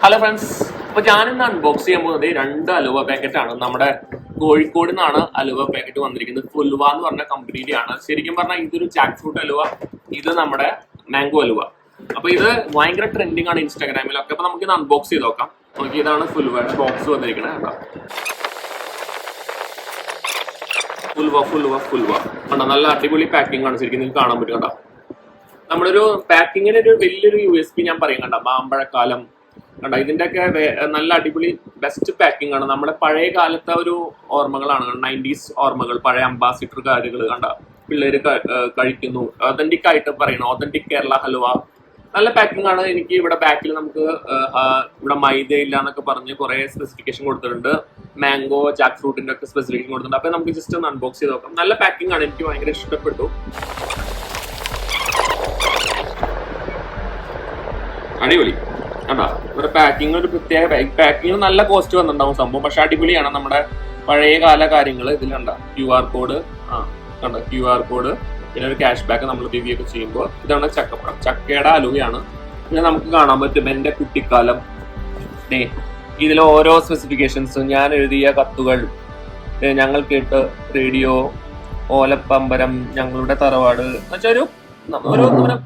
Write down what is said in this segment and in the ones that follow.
Hello friends, അപ്പൊ ഞാനിന്ന് unbox ചെയ്യാൻ പോകുന്നത് രണ്ട് അലുവ പാക്കറ്റ് ആണ്. നമ്മുടെ കോഴിക്കോട് നിന്നാണ് അലുവ പാക്കറ്റ് വന്നിരിക്കുന്നത്. ഫുൽവ എന്ന് പറഞ്ഞ കമ്പനിയുടെ ആണ്. ശരിക്കും പറഞ്ഞാൽ ഇതൊരു ജാക്ക് ഫ്രൂട്ട് അലുവ, ഇത് നമ്മുടെ മാംഗോ അലുവ. അപ്പൊ ഇത് ഭയങ്കര ട്രെൻഡിങ് ആണ് ഇൻസ്റ്റാഗ്രാമിലൊക്കെ. അപ്പൊ നമുക്ക് ഇത് അൺബോക്സ് ചെയ്ത് നോക്കാം. നോക്കി, ഇതാണ് ഫുൽവയുടെ ബോക്സ് വന്നിരിക്കുന്നത് കേട്ടോ. ഫുൽവ കണ്ടോ, നല്ല അടിപൊളി പാക്കിംഗ് ആണ്. ശരിക്കും നിങ്ങൾക്ക് കാണാൻ പറ്റും കേട്ടോ. നമ്മളൊരു പാക്കിങ്ങിന് ഒരു വലിയൊരു USP ഞാൻ പറയും കണ്ട, മാമ്പഴക്കാലം കണ്ട, ഇതിന്റെയൊക്കെ നല്ല അടിപൊളി ബെസ്റ്റ് പാക്കിംഗ് ആണ്. നമ്മുടെ പഴയ കാലത്തെ ഒരു ഓർമ്മകളാണ്, 90s ഓർമ്മകൾ, പഴയ അംബാസിഡർ കാര്യങ്ങൾ കണ്ട, പിള്ളേര് കഴിക്കുന്നു. ഒതന്റിക് ആയിട്ട് പറയണം, ഒതന്റിക് കേരള ഹലുവ. നല്ല പാക്കിംഗ് ആണ്. എനിക്ക് ഇവിടെ ബാക്കിൽ നമുക്ക് ഇവിടെ മൈദ ഇല്ല എന്നൊക്കെ പറഞ്ഞ് കുറെ സ്പെസിഫിക്കേഷൻ കൊടുത്തിട്ടുണ്ട്. മാംഗോ, ജാക്ക് ഫ്രൂട്ടിന്റെ ഒക്കെ സ്പെസിഫിക്കേഷൻ കൊടുത്തിട്ടുണ്ട്. അപ്പൊ നമുക്ക് ജസ്റ്റ് ഒന്ന് അൺബോക്സ് ചെയ്ത് നോക്കാം. നല്ല പാക്കിംഗ് ആണ്, എനിക്ക് ഭയങ്കര ഇഷ്ടപ്പെട്ടു. അടിപൊളി കണ്ടാ, ഇവിടെ പാക്കിംഗ് ഒരു പ്രത്യേക പാക്കിംഗ് നല്ല കോസ്റ്റ് വന്നിട്ടുണ്ടാവും സംഭവം, പക്ഷെ അടിപൊളിയാണ്. നമ്മുടെ പഴയ കാല കാര്യങ്ങൾ ഇതിൽ കണ്ട, QR കോഡ് കണ്ട, QR കോഡ്, പിന്നെ ഒരു ക്യാഷ് ബാക്ക് നമ്മൾ റിവ്യൂ ഒക്കെ ചെയ്യുമ്പോൾ. ഇതാണ് ചക്കപ്പഴം, ചക്കയുടെ അലുവയാണ്. പിന്നെ നമുക്ക് കാണാൻ പറ്റും എന്റെ കുട്ടിക്കാലം. ഇതിലെ ഓരോ സ്പെസിഫിക്കേഷൻസ്, ഞാൻ എഴുതിയ കത്തുകൾ, ഞങ്ങൾ കേട്ട് റേഡിയോ, ഓലപ്പമ്പരം, ഞങ്ങളുടെ തറവാട് എന്നുവെച്ചാൽ ഒരു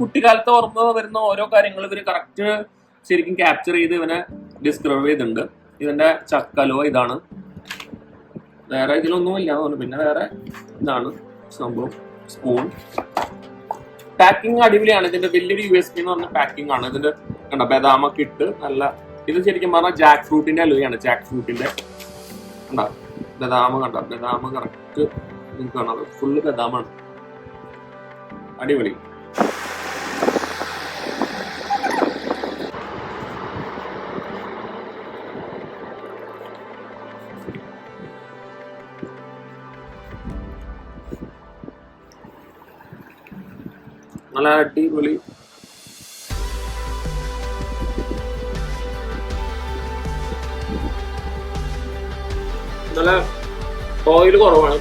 കുട്ടിക്കാലത്ത് ഓർമ്മ വരുന്ന ഓരോ കാര്യങ്ങൾ ഇവര് കറക്റ്റ് ശരിക്കും ക്യാപ്ചർ ചെയ്ത് ഇവനെ ഡിസ്ക്രൈബ് ചെയ്തിട്ടുണ്ട്. ഇതിന്റെ ചക്കലുവ ഇതാണ്. വേറെ ഇതിലൊന്നും ഇല്ല തോന്നുന്നു. പിന്നെ വേറെ ഇതാണ് സംഭവം, സ്പൂൺ. പാക്കിംഗ് അടിപൊളിയാണ്. ഇതിന്റെ വലിയൊരു USP എന്ന് പറഞ്ഞ പാക്കിംഗ് ആണ്. ഇതിന്റെ കണ്ട, ബദാമൊക്കെ ഇട്ട് നല്ല, ഇത് ശരിക്കും പറഞ്ഞാൽ ജാക്ക് ഫ്രൂട്ടിന്റെ അലുവയാണ്. ജാക്ക് ഫ്രൂട്ടിന്റെ കണ്ട, ബദാമ കണ്ട, ബദാമ കറക്റ്റ് നിങ്ങൾക്ക് കാണാം, ഫുള്ള് ബദാമാണ്. അടിപൊളി. നല്ല അടിപൊളി. നല്ല ഓയിൽ കുറവാണ്.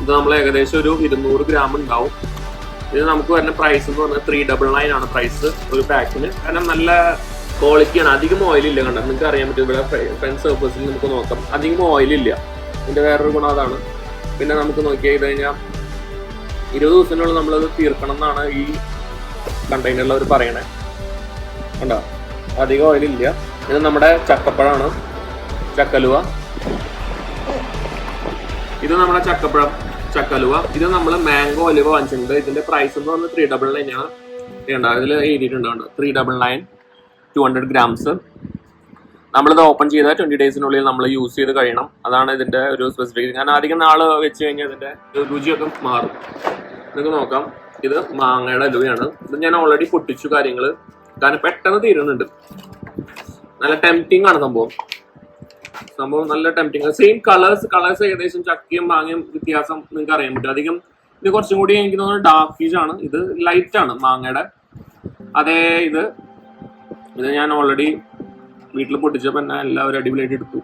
ഇത് നമ്മൾ ഏകദേശം ഒരു 200 ഗ്രാം ഉണ്ടാവും. ഇത് നമുക്ക് വരുന്ന പ്രൈസ് എന്ന് പറഞ്ഞാൽ 399 ആണ് പ്രൈസ് ഒരു പാക്കിന്. കാരണം നല്ല ക്വാളിറ്റിയാണ്. അധികം ഓയിലില്ല. കണ്ട, നിങ്ങൾക്ക് അറിയാൻ പറ്റും. ഇവിടെ ഫ്രണ്ട് സർഫേസിൽ നമുക്ക് നോക്കാം, അധികം ഓയിലില്ല. ഇതിന്റെ വേറൊരു ഗുണം അതാണ്. പിന്നെ നമുക്ക് നോക്കിയാൽ ഇത് കഴിഞ്ഞാൽ 20 ദിവസത്തിനുള്ളിൽ നമ്മളത് തീർക്കണം എന്നാണ് ഈ കണ്ടെയ്നറിൽ പറയണേ. കണ്ടോ, അധികം ഓയിലില്ല. ഇത് നമ്മുടെ ചക്കപ്പഴമാണ്, ചക്കലുവ. ഇത് നമ്മുടെ ചക്കപ്പഴം, ചക്കലുവ. ഇത് നമ്മൾ മാംഗോ അലുവ വാങ്ങിച്ചിട്ടുണ്ട്. ഇതിന്റെ പ്രൈസ് എന്ന് പറഞ്ഞാൽ 399 ആണ്. ഇതിൽ എഴുതിയിട്ടുണ്ട് കണ്ടോ, 399, 200 ഗ്രാംസ്. നമ്മളിത് ഓപ്പൺ ചെയ്താൽ 20 ഡേയ്സിനുള്ളിൽ നമ്മൾ യൂസ് ചെയ്ത് കഴിയണം. അതാണ് ഇതിന്റെ ഒരു സ്പെസിഫിക്കേഷൻ. കാരണം അധികം നാള് വെച്ച് കഴിഞ്ഞാൽ ഇതിന്റെ രുചിയൊക്കെ മാറും. നിങ്ങൾക്ക് നോക്കാം, ഇത് മാങ്ങയുടെ അലുവയാണ്. ഇത് ഞാൻ ഓൾറെഡി പൊട്ടിച്ചു കാര്യങ്ങൾ, കാരണം പെട്ടെന്ന് തീരുന്നുണ്ട്. നല്ല ടെംപ്റ്റിംഗ് ആണ് സംഭവം നല്ല ടെംപ്റ്റിംഗ്. സെയിം കളേഴ്സ് ഏകദേശം ചക്കയും മാങ്ങയും വ്യത്യാസം നിങ്ങൾക്ക് അറിയാൻ പറ്റും. അധികം ഇത് കുറച്ചും കൂടി എനിക്ക് തോന്നുന്നു ഡാർക്കിഷ് ആണ്. ഇത് ലൈറ്റ് ആണ് മാങ്ങയുടെ. അതേ ഇത് ഞാൻ ഓൾറെഡി വീട്ടിൽ പൊട്ടിച്ചപ്പോൾ തന്നെ എല്ലാവരും അടിപൊളിയായിട്ട് എടുത്തു.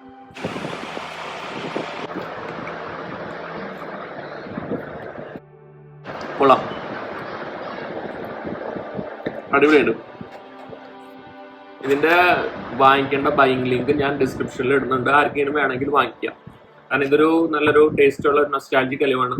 കൊള്ളാം, അടിപൊളിയായിട്ട്. ഇതിന്റെ വാങ്ങിക്കേണ്ട ബൈങ് ലിങ്ക് ഞാൻ ഡിസ്ക്രിപ്ഷനിൽ ഇടുന്നുണ്ട്. ആർക്കെങ്കിലും വേണമെങ്കിൽ വാങ്ങിക്കാം. കാരണം ഇതൊരു നല്ലൊരു ടേസ്റ്റ് ഉള്ള നൊസ്റ്റാൾജിക് അലുവാണ്.